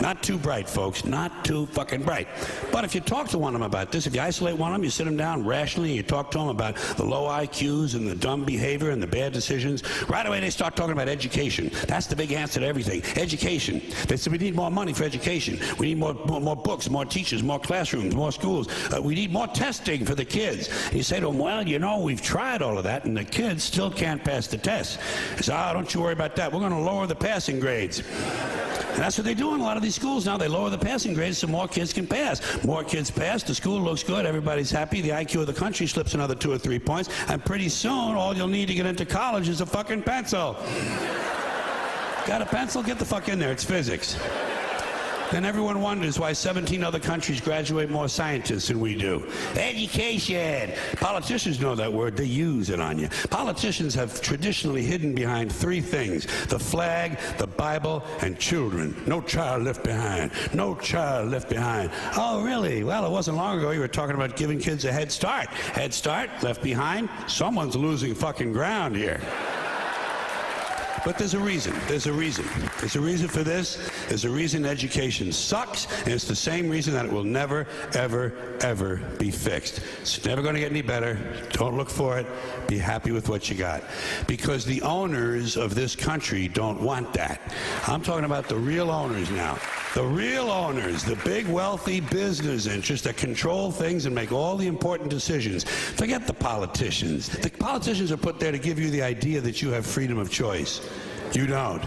Not too bright, folks. Not too fucking bright. But if you talk to one of them about this, if you isolate one of them, you sit them down rationally, and you talk to them about the low IQs and the dumb behavior and the bad decisions, right away they start talking about education. That's the big answer to everything. Education. They say we need more money for education. We need more books, more teachers, more classrooms, more schools. We need more testing for the kids. And you say to them, well, you know, we've tried all of that, and the kids still can't pass the test. They say, oh, don't you worry about that. We're going to lower the passing grades. And that's what they do in a lot of these schools now. They lower the passing grades so more kids can pass. More kids pass, the school looks good, everybody's happy, the IQ of the country slips another 2 or 3 points, and pretty soon all you'll need to get into college is a fucking pencil. Got a pencil? Get the fuck in there, it's physics. Then everyone wonders why 17 other countries graduate more scientists than we do. Education! Politicians know that word, they use it on you. Politicians have traditionally hidden behind 3 things: the flag, the Bible, and children. No child left behind. No child left behind. Oh, really? Well, it wasn't long ago you were talking about giving kids a head start. Head start, left behind? Someone's losing fucking ground here. But there's a reason. There's a reason. There's a reason for this. There's a reason education sucks, and it's the same reason that it will never, ever, ever be fixed. It's never going to get any better. Don't look for it. Be happy with what you got. Because the owners of this country don't want that. I'm talking about the real owners now. The real owners, the big wealthy business interests that control things and make all the important decisions. Forget the politicians. The politicians are put there to give you the idea that you have freedom of choice. You don't.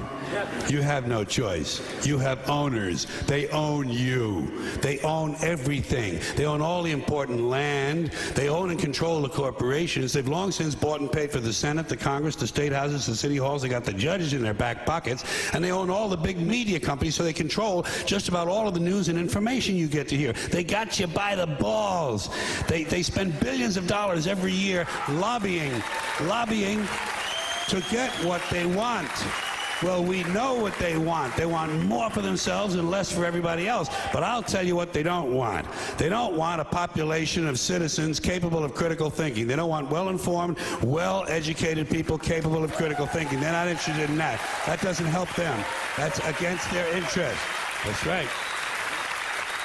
You have no choice. You have owners. They own you. They own everything. They own all the important land. They own and control the corporations. They've long since bought and paid for the Senate, the Congress, the state houses, the city halls. They got the judges in their back pockets. And they own all the big media companies, so they control just about all of the news and information you get to hear. They got you by the balls. They spend billions of dollars every year lobbying to get what they want. Well, we know what they want. They want more for themselves and less for everybody else. But I'll tell you what they don't want. They don't want a population of citizens capable of critical thinking. They don't want well-informed, well-educated people capable of critical thinking. They're not interested in that. That doesn't help them. That's against their interest. That's right.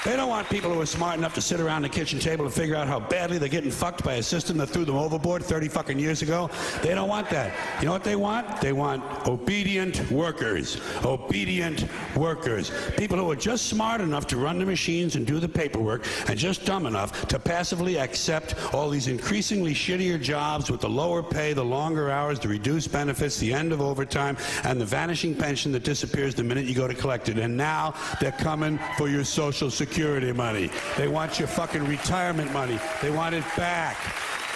They don't want people who are smart enough to sit around the kitchen table and figure out how badly they're getting fucked by a system that threw them overboard 30 fucking years ago. They don't want that. You know what they want? They want obedient workers. Obedient workers. People who are just smart enough to run the machines and do the paperwork, and just dumb enough to passively accept all these increasingly shittier jobs with the lower pay, the longer hours, the reduced benefits, the end of overtime, and the vanishing pension that disappears the minute you go to collect it. And now they're coming for your Social Security money. They want your fucking retirement money. They want it back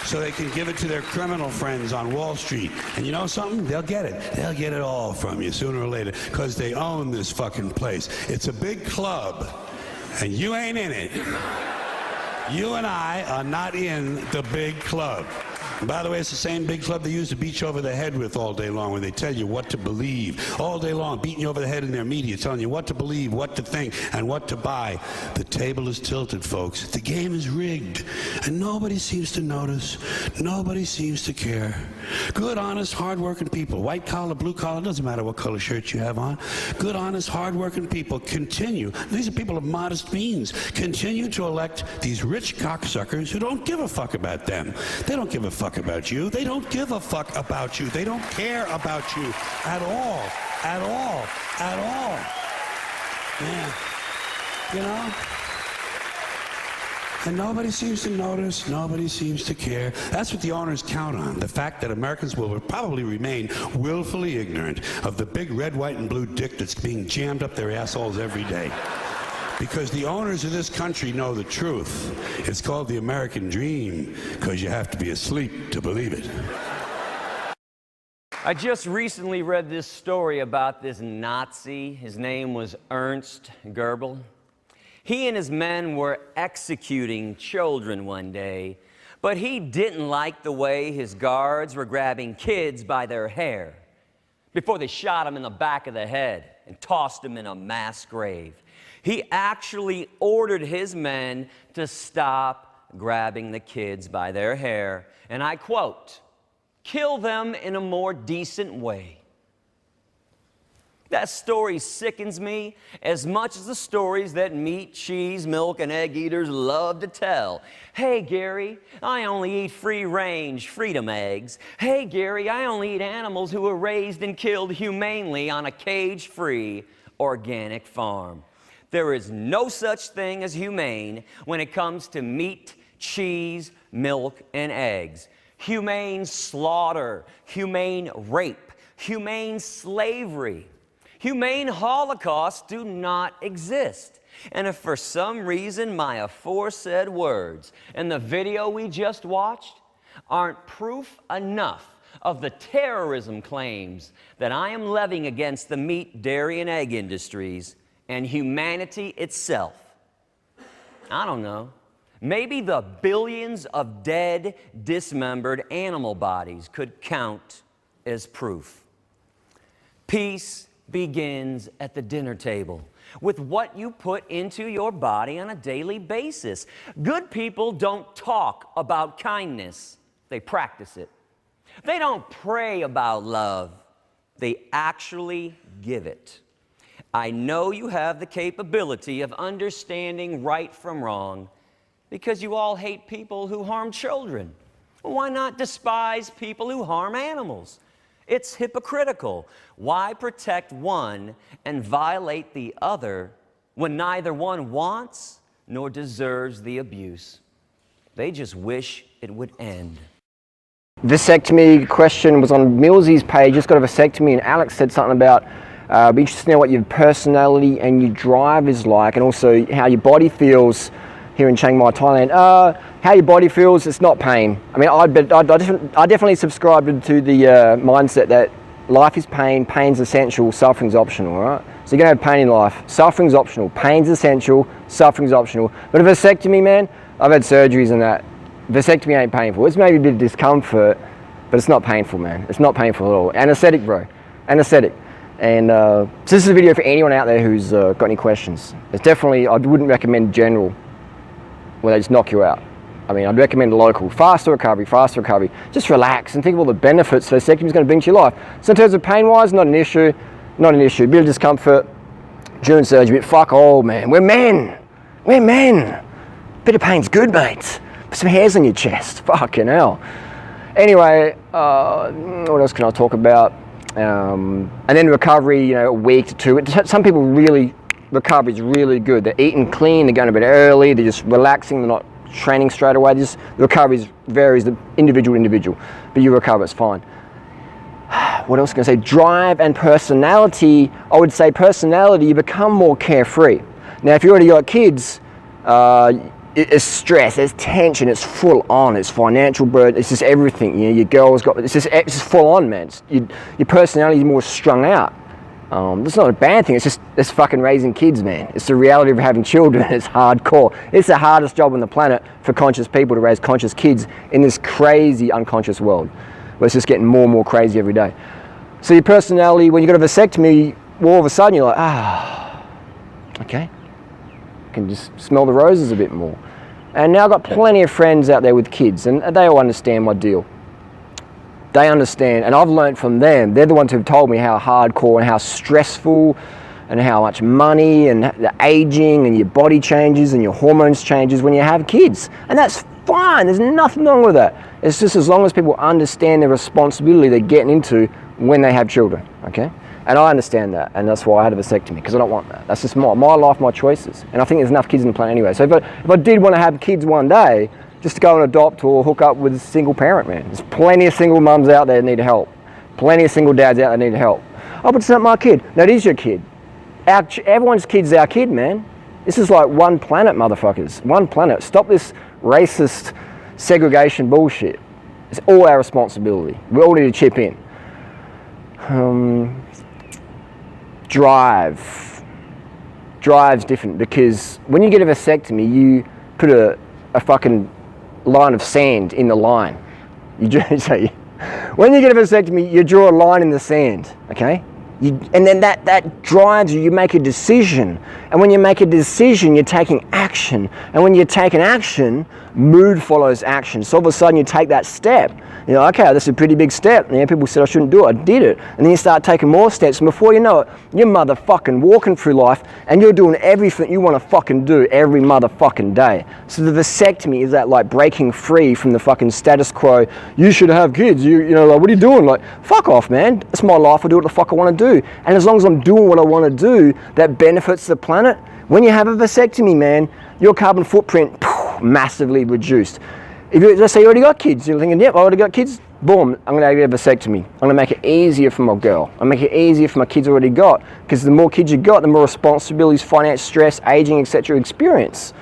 so they can give it to their criminal friends on Wall Street. And you know something? They'll get it. They'll get it all from you sooner or later, because they own this fucking place. It's a big club, and you ain't in it. You and I are not in the big club. And by the way, it's the same big club they use to beat you over the head with all day long when they tell you what to believe. All day long, beating you over the head in their media, telling you what to believe, what to think, and what to buy. The table is tilted, folks. The game is rigged. And nobody seems to notice. Nobody seems to care. Good, honest, hard-working people, white collar, blue collar, doesn't matter what color shirt you have on. Good, honest, hard-working people continue. These are people of modest means. Continue to elect these rich cocksuckers who don't give a fuck about them. They don't give a fuck about you. They don't give a fuck about you. They don't care about you at all. At all. At all. Yeah. You know? And nobody seems to notice. Nobody seems to care. That's what the owners count on. The fact that Americans will probably remain willfully ignorant of the big red, white, and blue dick that's being jammed up their assholes every day. Because the owners of this country know the truth. It's called the American dream, because you have to be asleep to believe it. I just recently read this story about this Nazi. His name was Ernst Goebbels. He and his men were executing children one day, but he didn't like the way his guards were grabbing kids by their hair before they shot them in the back of the head and tossed them in a mass grave. He actually ordered his men to stop grabbing the kids by their hair, and I quote, "Kill them in a more decent way." That story sickens me as much as the stories that meat, cheese, milk, and egg eaters love to tell. Hey, Gary, I only eat free-range freedom eggs. Hey, Gary, I only eat animals who were raised and killed humanely on a cage-free organic farm. There is no such thing as humane when it comes to meat, cheese, milk, and eggs. Humane slaughter, humane rape, humane slavery, humane holocausts do not exist. And if for some reason my aforesaid words and the video we just watched aren't proof enough of the terrorism claims that I am levying against the meat, dairy, and egg industries and humanity itself, I don't know. Maybe the billions of dead, dismembered animal bodies could count as proof. Peace begins at the dinner table with what you put into your body on a daily basis. Good people don't talk about kindness, they practice it. They don't pray about love, they actually give it. I know you have the capability of understanding right from wrong because you all hate people who harm children. Why not despise people who harm animals? It's hypocritical. Why protect one and violate the other when neither one wants nor deserves the abuse? They just wish it would end. Vasectomy question was on Millsy's page. Just got a vasectomy, and Alex said something about be interested to know what your personality and your drive is like, and also how your body feels here in Chiang Mai, Thailand. How your body feels, it's not pain. I mean, I definitely subscribe to the mindset that life is pain, pain's essential, suffering's optional, all right? So you're gonna have pain in life, suffering's optional, pain's essential, suffering's optional. But a vasectomy, man, I've had surgeries and that. Vasectomy ain't painful. It's maybe a bit of discomfort, but it's not painful, man. It's not painful at all. Anesthetic, bro, anesthetic. And so this is a video for anyone out there who's got any questions. It's definitely, I wouldn't recommend general, where they just knock you out. I mean, I'd recommend local, faster recovery. Just relax and think of all the benefits vasectomy is going to bring to your life. So in terms of pain-wise, not an issue. A bit of discomfort during surgery, but fuck all, man. We're men. Bit of pain's good, mate. Put some hairs on your chest, fucking hell. Anyway, what else can I talk about? And then recovery, you know, a week to 2 weeks. Some people really, recovery is really good. They're eating clean, they're going to bed early, they're just relaxing, they're not training straight away. The recovery varies the individual, but you recover, it's fine. What else can I say? Drive and personality. I would say personality, you become more carefree. Now, if you already got kids, it's stress, there's tension, it's full on, it's financial burden, it's just everything. You know, your girl's got, it's just full on, man. Your personality is more strung out. That's not a bad thing, it's fucking raising kids, man. It's the reality of having children, it's hardcore. It's the hardest job on the planet for conscious people to raise conscious kids in this crazy unconscious world, where it's just getting more and more crazy every day. So your personality, when you got a vasectomy, well, all of a sudden you're like, okay. I can just smell the roses a bit more. And now I've got plenty of friends out there with kids, and they all understand my deal. They understand, and I've learned from them. They're the ones who've told me how hardcore and how stressful and how much money and the aging and your body changes and your hormones changes when you have kids. And that's fine, there's nothing wrong with that. It's just as long as people understand the responsibility they're getting into when they have children, okay? And I understand that, and that's why I had a vasectomy, because I don't want that. That's just my life, my choices. And I think there's enough kids in the planet anyway. So if I did want to have kids one day, just to go and adopt or hook up with a single parent, man. There's plenty of single mums out there that need help. Plenty of single dads out there that need help. Oh, but it's not my kid. No, it is your kid. Everyone's kid's our kid, man. This is like one planet, motherfuckers. One planet. Stop this racist segregation bullshit. It's all our responsibility. We all need to chip in. Drive's different, because when you get a vasectomy, you put a fucking line of sand in the line. When you get a vasectomy, you draw a line in the sand, okay? And then that drives you. You make a decision, and when you make a decision, you're taking action. action. And when you take an action, mood follows action. So all of a sudden you take that step. You know, okay, that's a pretty big step. You know, people said I shouldn't do it. I did it. And then you start taking more steps. And before you know it, you're motherfucking walking through life and you're doing everything you want to fucking do every motherfucking day. So the vasectomy is that like breaking free from the fucking status quo. You should have kids. You know, like, what are you doing? Like, fuck off, man. It's my life. I do what the fuck I want to do. And as long as I'm doing what I want to do that benefits the planet, when you have a vasectomy, man, your carbon footprint massively reduced. If you, let's say you already got kids, you're thinking, yep, I already got kids, boom, I'm going to have a vasectomy. I'm going to make it easier for my girl. I'm going to make it easier for my kids already got, because the more kids you got, the more responsibilities, finance, stress, aging, etc. experience.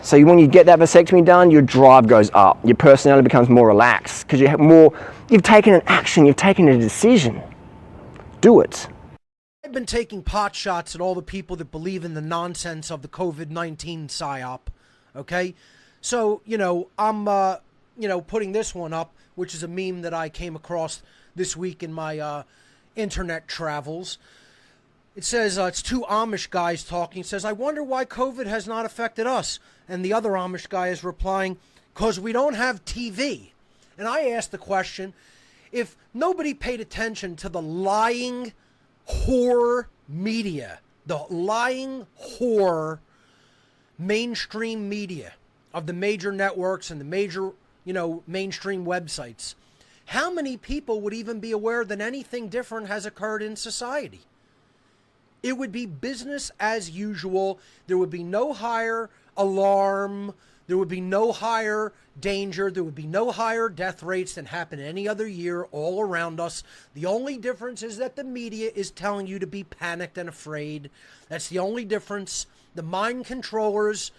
So when you get that vasectomy done, your drive goes up. Your personality becomes more relaxed, because you have more, you've taken an action, you've taken a decision. Do it. I've been taking pot shots at all the people that believe in the nonsense of the COVID-19 psyop, okay? So, you know, I'm, putting this one up, which is a meme that I came across this week in my internet travels. It says, it's two Amish guys talking. It says, I wonder why COVID has not affected us. And the other Amish guy is replying, because we don't have TV. And I asked the question, if nobody paid attention to the lying whore media, the lying whore mainstream media of the major networks and the major, mainstream websites, how many people would even be aware that anything different has occurred in society? It would be business as usual. There would be no higher alarm. There would be no higher danger. There would be no higher death rates than happen any other year all around us. The only difference is that the media is telling you to be panicked and afraid. That's the only difference. The mind controllers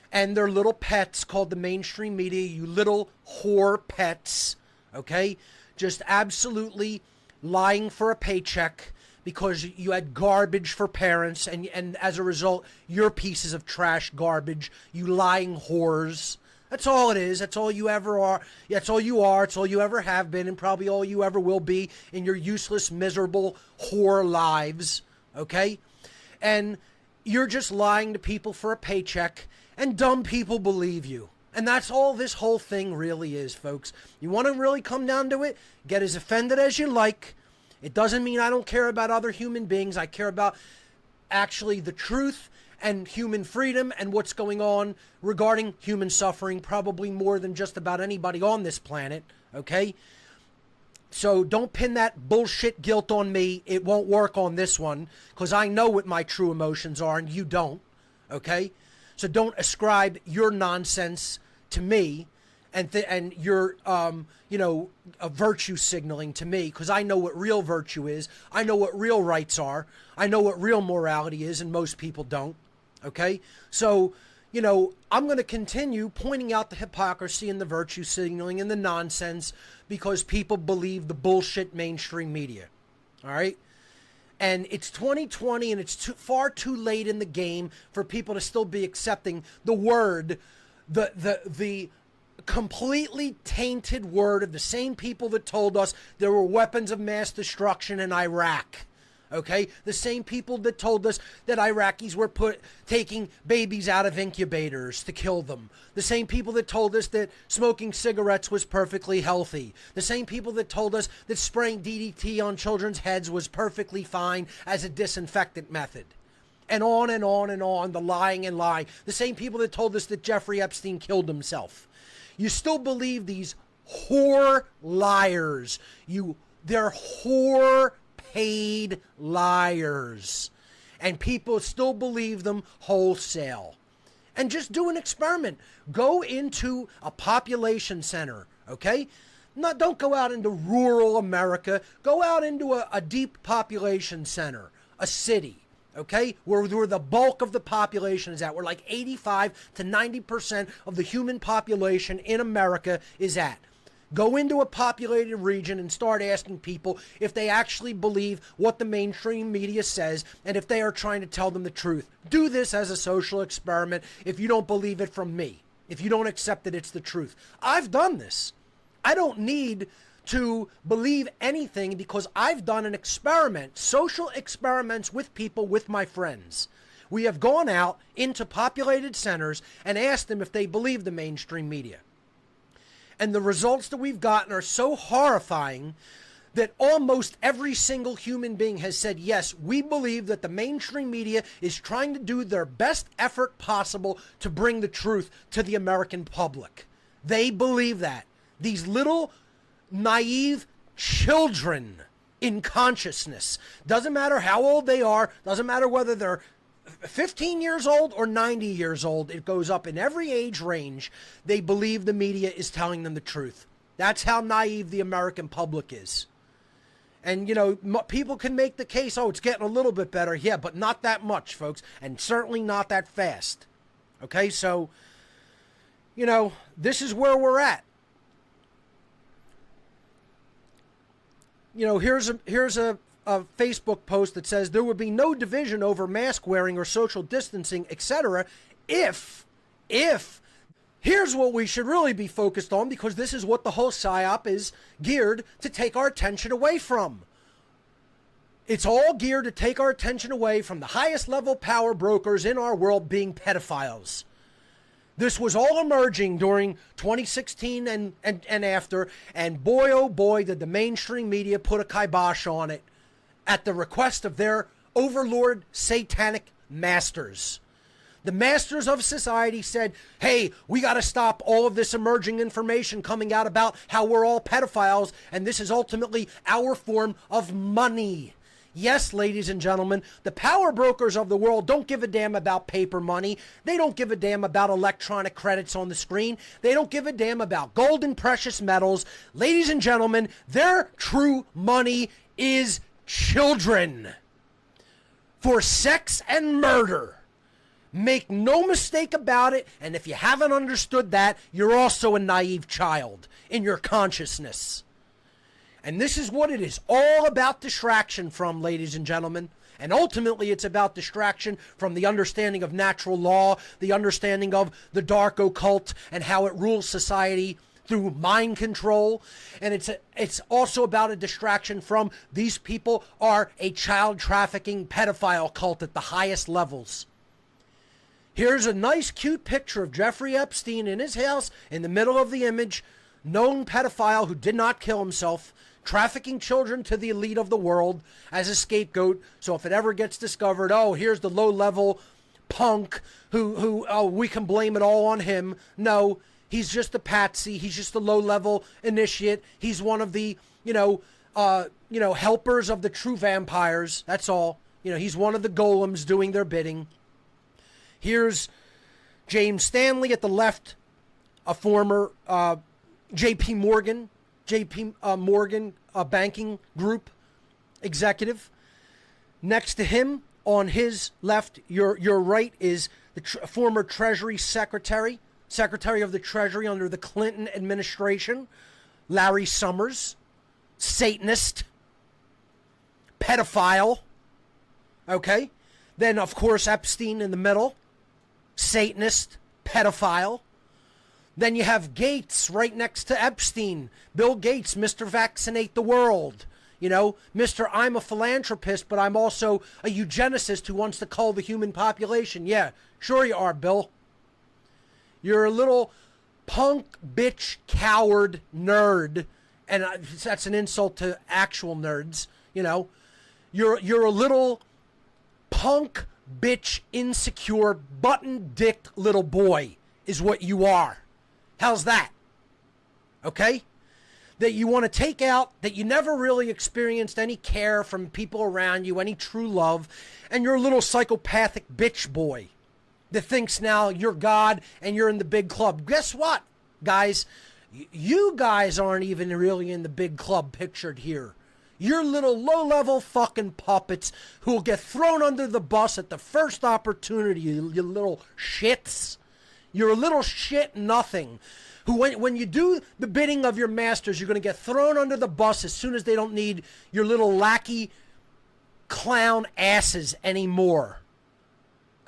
and their little pets called the mainstream media, you little whore pets, okay? Just absolutely lying for a paycheck because you had garbage for parents, and as a result, you're pieces of trash garbage, you lying whores. That's all it is. That's all you ever are. That's all you are. It's all you ever have been, and probably all you ever will be in your useless, miserable whore lives, okay? And you're just lying to people for a paycheck, and dumb people believe you. And that's all this whole thing really is, folks. You want to really come down to it? Get as offended as you like. It doesn't mean I don't care about other human beings. I care about actually the truth and human freedom and what's going on regarding human suffering, probably more than just about anybody on this planet, okay? So don't pin that bullshit guilt on me. It won't work on this one, because I know what my true emotions are and you don't, okay? So don't ascribe your nonsense to me and your, virtue signaling to me, because I know what real virtue is. I know what real rights are. I know what real morality is, and most people don't, okay? So, I'm going to continue pointing out the hypocrisy and the virtue signaling and the nonsense because people believe the bullshit mainstream media, all right? And it's 2020, and it's far too late in the game for people to still be accepting the word, the completely tainted word of the same people that told us there were weapons of mass destruction in Iraq. Okay? The same people that told us that Iraqis were taking babies out of incubators to kill them. The same people that told us that smoking cigarettes was perfectly healthy. The same people that told us that spraying DDT on children's heads was perfectly fine as a disinfectant method. And on and on and on, the lying and lying. The same people that told us that Jeffrey Epstein killed himself. You still believe these whore liars. They're whore paid liars, and people still believe them wholesale. And just do an experiment. Go into a population center, okay? Don't go out into rural America. Go out into a deep population center, a city, okay, where the bulk of the population is at, where like 85 to 90% of the human population in America is at. Go into a populated region and start asking people if they actually believe what the mainstream media says and if they are trying to tell them the truth. Do this as a social experiment if you don't believe it from me, if you don't accept that it's the truth. I've done this. I don't need to believe anything because I've done an experiment, social experiments with people, with my friends. We have gone out into populated centers and asked them if they believe the mainstream media. And the results that we've gotten are so horrifying that almost every single human being has said, yes, we believe that the mainstream media is trying to do their best effort possible to bring the truth to the American public. They believe that. These little naive children in consciousness, doesn't matter how old they are, doesn't matter whether they're 15 years old or 90 years old, it goes up in every age range. They believe the media is telling them the truth. That's how naive the American public is. And, you know, people can make the case, oh, it's getting a little bit better. Yeah, but not that much, folks. And certainly not that fast. Okay, so, you know, this is where we're at. You know, here's a Facebook post that says there would be no division over mask wearing or social distancing, etc. If here's what we should really be focused on, because this is what the whole PSYOP is geared to take our attention away from. It's all geared to take our attention away from the highest level power brokers in our world being pedophiles. This was all emerging during 2016 and after, and boy, oh boy, did the mainstream media put a kibosh on it at the request of their overlord satanic masters. The masters of society said, hey, we got to stop all of this emerging information coming out about how we're all pedophiles, and this is ultimately our form of money. Yes, ladies and gentlemen, the power brokers of the world don't give a damn about paper money. They don't give a damn about electronic credits on the screen. They don't give a damn about gold and precious metals. Ladies and gentlemen, their true money is children for sex and murder. Make no mistake about it, and if you haven't understood that, you're also a naive child in your consciousness. And this is what it is all about distraction from, ladies and gentlemen. And ultimately, it's about distraction from the understanding of natural law, the understanding of the dark occult and how it rules society through mind control. And it's also about a distraction from these people are a child trafficking pedophile cult at the highest levels. Here's a nice, cute picture of Jeffrey Epstein in his house in the middle of the image, known pedophile who did not kill himself, trafficking children to the elite of the world as a scapegoat. So if it ever gets discovered, oh, here's the low-level punk who we can blame it all on him. No, he's just a patsy. He's just a low-level initiate. He's one of the, helpers of the true vampires. That's all. You know, he's one of the golems doing their bidding. Here's James Stanley at the left, a former J.P. Morgan banking group executive. Next to him, on his left, your right, is the former Treasury Secretary of the Treasury under the Clinton administration, Larry Summers, Satanist, pedophile. Okay? Then, of course, Epstein in the middle, Satanist, pedophile. Then you have Gates right next to Epstein. Bill Gates, Mr. Vaccinate the World. You know, Mr. I'm a philanthropist, but I'm also a eugenicist who wants to cull the human population. Yeah, sure you are, Bill. You're a little punk, bitch, coward nerd. And that's an insult to actual nerds, you know. You're a little punk, bitch, insecure, button-dicked little boy is what you are. How's that? Okay? That you want to take out, that you never really experienced any care from people around you, any true love, and you're a little psychopathic bitch boy that thinks now you're God and you're in the big club. Guess what, guys? You guys aren't even really in the big club pictured here. You're little low-level fucking puppets who will get thrown under the bus at the first opportunity, you little shits. You're a little shit nothing who, when you do the bidding of your masters, you're going to get thrown under the bus as soon as they don't need your little lackey clown asses anymore.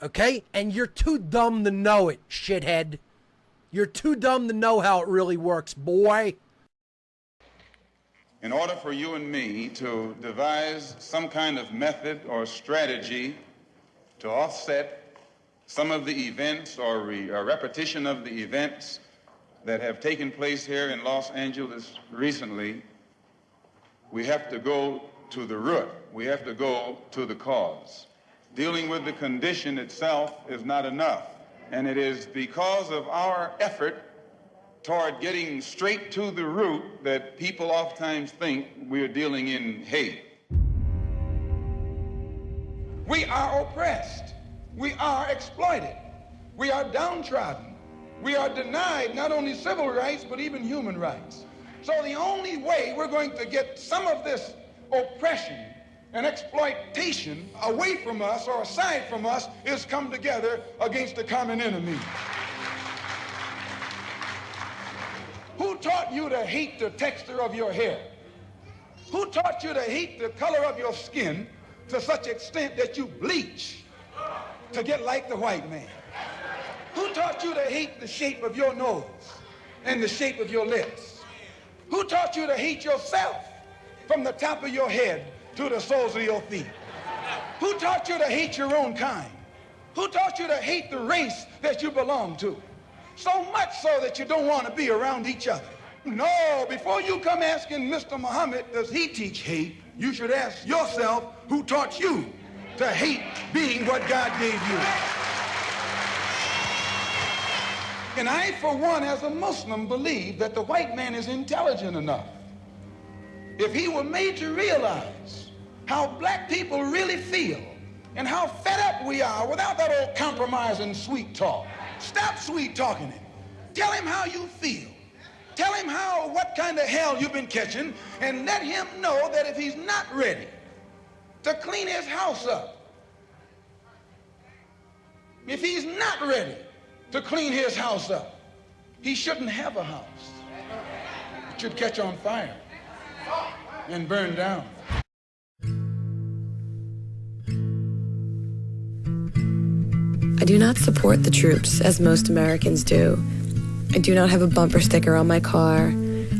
Okay? And you're too dumb to know it, shithead. You're too dumb to know how it really works, boy. In order for you and me to devise some kind of method or strategy to offset some of the events or a repetition of the events that have taken place here in Los Angeles recently, we have to go to the root. We have to go to the cause. Dealing with the condition itself is not enough. And it is because of our effort toward getting straight to the root that people oftentimes think we're dealing in hate. We are oppressed. We are exploited. We are downtrodden. We are denied not only civil rights, but even human rights. So the only way we're going to get some of this oppression and exploitation away from us or aside from us is come together against the common enemy. Who taught you to hate the texture of your hair? Who taught you to hate the color of your skin to such extent that you bleach to get like the white man? Who taught you to hate the shape of your nose and the shape of your lips? Who taught you to hate yourself from the top of your head to the soles of your feet? Who taught you to hate your own kind? Who taught you to hate the race that you belong to? So much so that you don't want to be around each other. No, before you come asking Mr. Muhammad, does he teach hate? You should ask yourself, who taught you to hate being what God gave you? And I, for one, as a Muslim, believe that the white man is intelligent enough. If he were made to realize how black people really feel and how fed up we are without that old compromise and sweet talk. Stop sweet talking him. Tell him how you feel. Tell him what kind of hell you've been catching, and let him know that if he's not ready to clean his house up, if he's not ready to clean his house up, he shouldn't have a house. It should catch on fire and burn down. I do not support the troops as most Americans do. I do not have a bumper sticker on my car.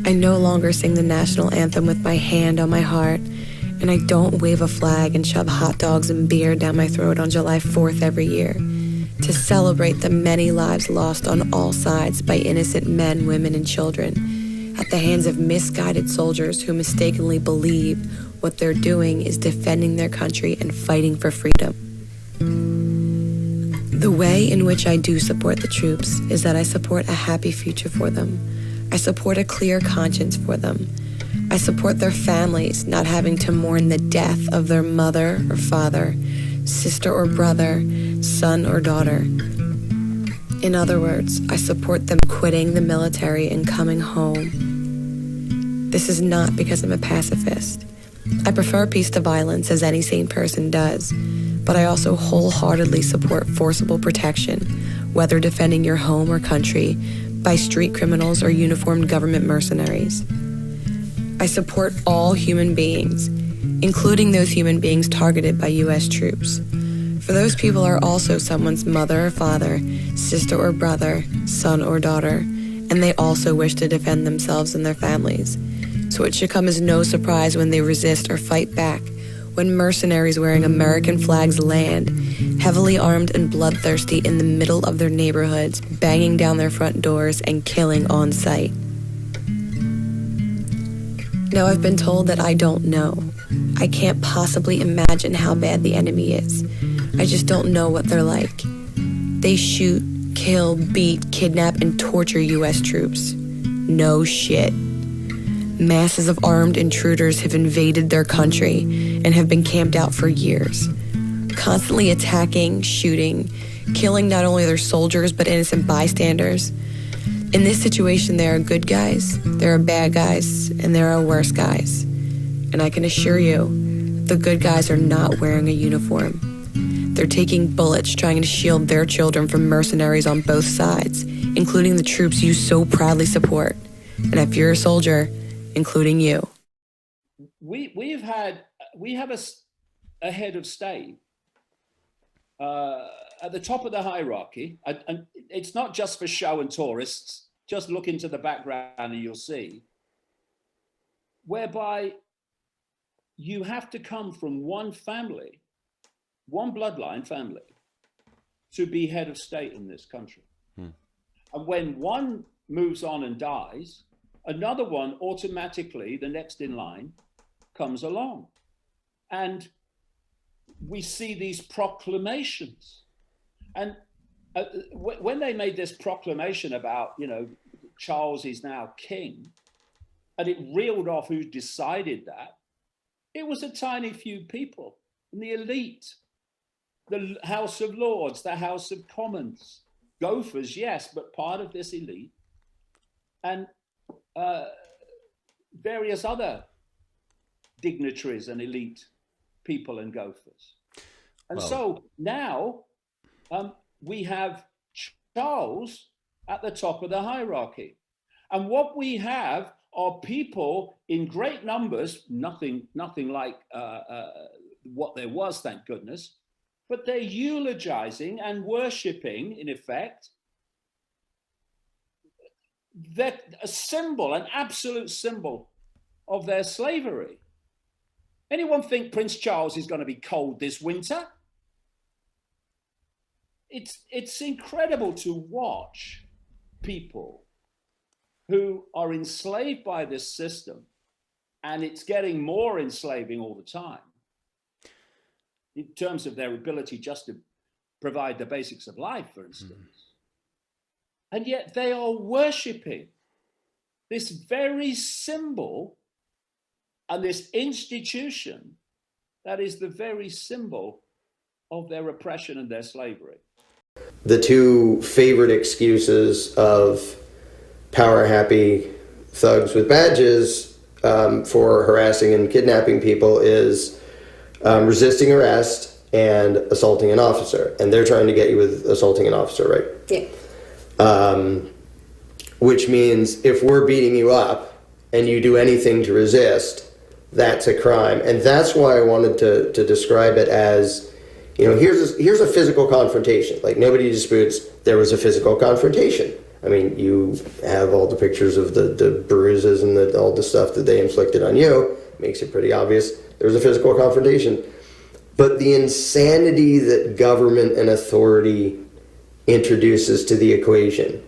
I no longer sing the national anthem with my hand on my heart. And I don't wave a flag and shove hot dogs and beer down my throat on July 4th every year to celebrate the many lives lost on all sides by innocent men, women, and children at the hands of misguided soldiers who mistakenly believe what they're doing is defending their country and fighting for freedom. The way in which I do support the troops is that I support a happy future for them. I support a clear conscience for them. I support their families not having to mourn the death of their mother or father, sister or brother, son or daughter. In other words, I support them quitting the military and coming home. This is not because I'm a pacifist. I prefer peace to violence, as any sane person does. But I also wholeheartedly support forcible protection, whether defending your home or country by street criminals or uniformed government mercenaries. I support all human beings, including those human beings targeted by U.S. troops. For those people are also someone's mother or father, sister or brother, son or daughter, and they also wish to defend themselves and their families. So it should come as no surprise when they resist or fight back, when mercenaries wearing American flags land, heavily armed and bloodthirsty in the middle of their neighborhoods, banging down their front doors and killing on sight. Now, I've been told that I don't know. I can't possibly imagine how bad the enemy is. I just don't know what they're like. They shoot, kill, beat, kidnap, and torture U.S. troops. No shit. Masses of armed intruders have invaded their country and have been camped out for years, constantly attacking, shooting, killing not only their soldiers but innocent bystanders. In this situation, there are good guys, there are bad guys, and there are worse guys. And I can assure you, the good guys are not wearing a uniform. They're taking bullets trying to shield their children from mercenaries on both sides, including the troops you so proudly support. And if you're a soldier, including you. We have a head of state at the top of the hierarchy, and it's not just for show and tourists. Just look into the background and you'll see, whereby you have to come from one family one bloodline family to be head of state in this country. And when one moves on and dies, another one automatically, the next in line, comes along. And we see these proclamations. And when they made this proclamation about, you know, Charles is now king, and it reeled off who decided that, it was a tiny few people in the elite, the House of Lords, the House of Commons, gophers, yes, but part of this elite, and various other dignitaries and elite people and gophers. And so now we have Charles at the top of the hierarchy. And what we have are people in great numbers, nothing like what there was, thank goodness, but they're eulogizing and worshipping, in effect, that a symbol, an absolute symbol of their slavery. Anyone think Prince Charles is going to be cold this winter? It's incredible to watch people who are enslaved by this system, and it's getting more enslaving all the time in terms of their ability just to provide the basics of life, for instance. And yet they are worshipping this very symbol and this institution that is the very symbol of their oppression and their slavery. The two favorite excuses of power-happy thugs with badges for harassing and kidnapping people is resisting arrest and assaulting an officer. And they're trying to get you with assaulting an officer, right? Yeah. Which means if we're beating you up and you do anything to resist, that's a crime. And that's why I wanted to describe it as, you know, here's a physical confrontation. Like, nobody disputes there was a physical confrontation. I mean, you have all the pictures of the bruises and all the stuff that they inflicted on you. Makes it pretty obvious there was a physical confrontation. But the insanity that government and authority introduces to the equation,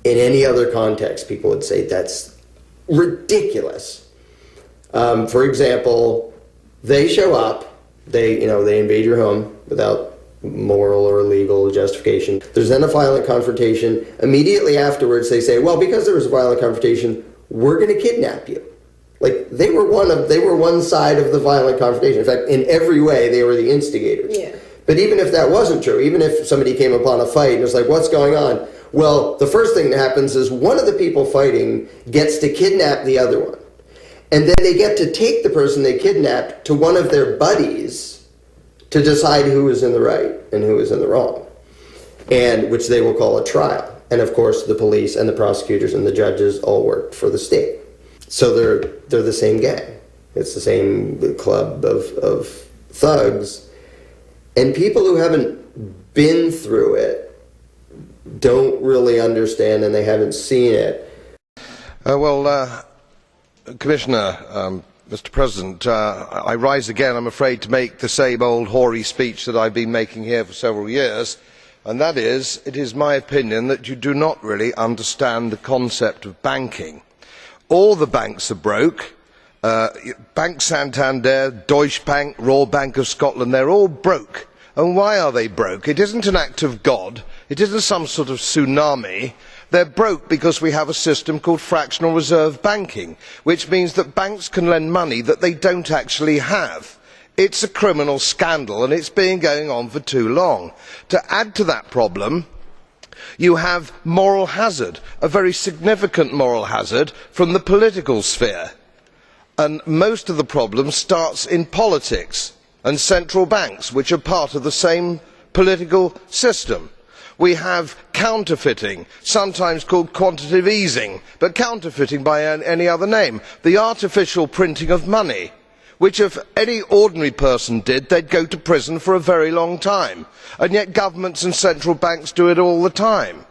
in any other context, people would say that's ridiculous. For example, they show up, they invade your home without moral or legal justification. There's then a violent confrontation. Immediately afterwards, they say, well, because there was a violent confrontation, we're going to kidnap you. Like, they were one side of the violent confrontation. In fact, in every way, they were the instigators. Yeah. But even if that wasn't true, even if somebody came upon a fight and was like, what's going on? Well, the first thing that happens is one of the people fighting gets to kidnap the other one. And then they get to take the person they kidnapped to one of their buddies to decide who is in the right and who is in the wrong, and which they will call a trial. And of course, the police and the prosecutors and the judges all work for the state. So they're the same gang. It's the same club of thugs. And people who haven't been through it don't really understand, and they haven't seen it. Commissioner, Mr. President, I rise again, I'm afraid, to make the same old hoary speech that I've been making here for several years, and that is, it is my opinion that you do not really understand the concept of banking. All the banks are broke. Bank Santander, Deutsche Bank, Royal Bank of Scotland, they're all broke. And why are they broke? It isn't an act of God. It isn't some sort of tsunami. They're broke because we have a system called fractional reserve banking, which means that banks can lend money that they don't actually have. It's a criminal scandal, and it's been going on for too long. To add to that problem, you have moral hazard, a very significant moral hazard from the political sphere. And most of the problem starts in politics and central banks, which are part of the same political system. We have counterfeiting, sometimes called quantitative easing, but counterfeiting by any other name. The artificial printing of money, which if any ordinary person did, they'd go to prison for a very long time. And yet governments and central banks do it all the time.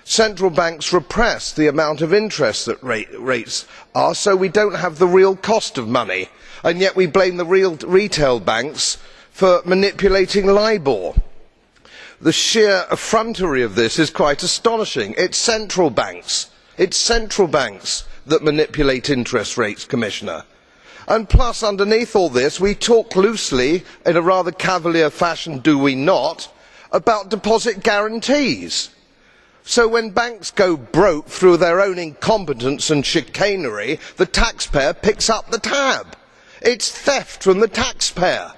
Central banks repress the amount of interest that rates are, so we don't have the real cost of money. And yet we blame the real retail banks for manipulating LIBOR. The sheer effrontery of this is quite astonishing. It's central banks that manipulate interest rates, Commissioner. And plus, underneath all this, we talk loosely, in a rather cavalier fashion, do we not, about deposit guarantees. So when banks go broke through their own incompetence and chicanery, the taxpayer picks up the tab. It's theft from the taxpayer.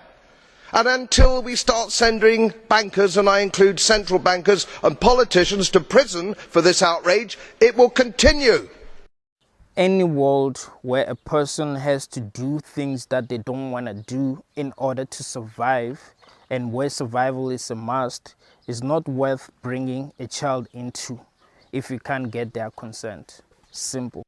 And until we start sending bankers, and I include central bankers and politicians, to prison for this outrage, it will continue. Any world where a person has to do things that they don't want to do in order to survive, and where survival is a must, is not worth bringing a child into if you can't get their consent. Simple.